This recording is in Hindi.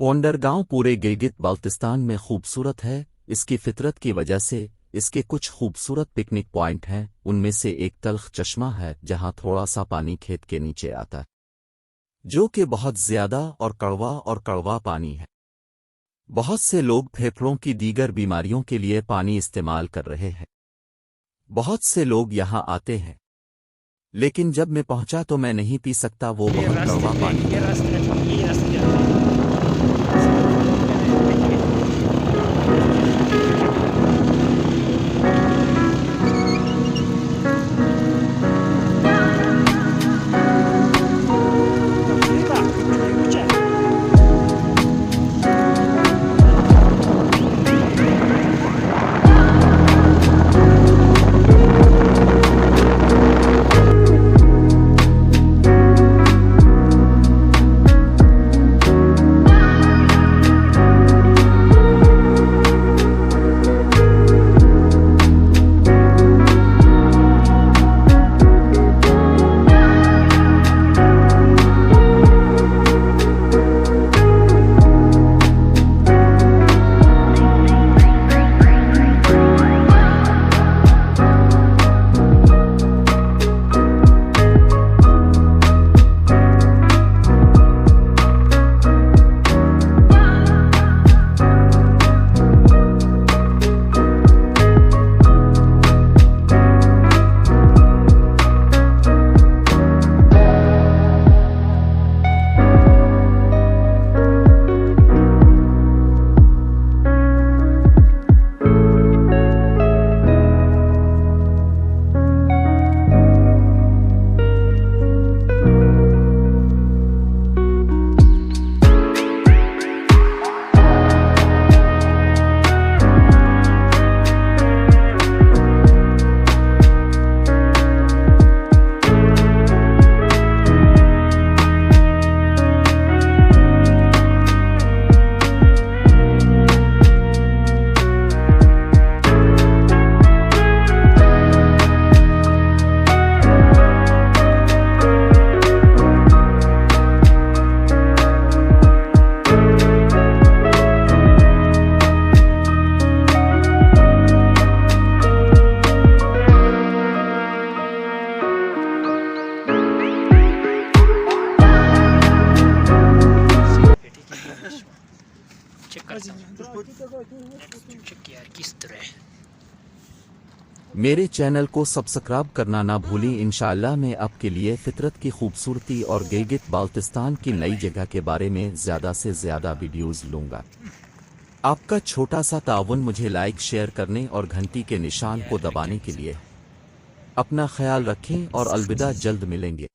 पोंडरगांव पूरे गिलगित बाल्तिस्तान में खूबसूरत है। इसकी फितरत की वजह से इसके कुछ खूबसूरत पिकनिक पॉइंट हैं। उनमें से एक तल्ख चश्मा है जहां थोड़ा सा पानी खेत के नीचे आता है, जो कि बहुत ज्यादा और कड़वा पानी है। बहुत से लोग फेफड़ों की दीगर बीमारियों के लिए पानी इस्तेमाल कर रहे हैं। बहुत से लोग यहां आते हैं, लेकिन जब मैं पहुंचा तो मैं नहीं पी सकता, वो बहुत कड़वा पानी है। मेरे चैनल को सब्सक्राइब करना ना भूलें। इंशाअल्लाह मैं आपके लिए फितरत की खूबसूरती और गिलगित बाल्तिस्तान की नई जगह के बारे में ज़्यादा से ज़्यादा वीडियोज़ लूँगा। आपका छोटा सा ताउन मुझे लाइक शेयर करने और घंटी के निशान को दबाने के लिए। अपना ख्याल रखें और अलविदा, जल्द मिलेंगे।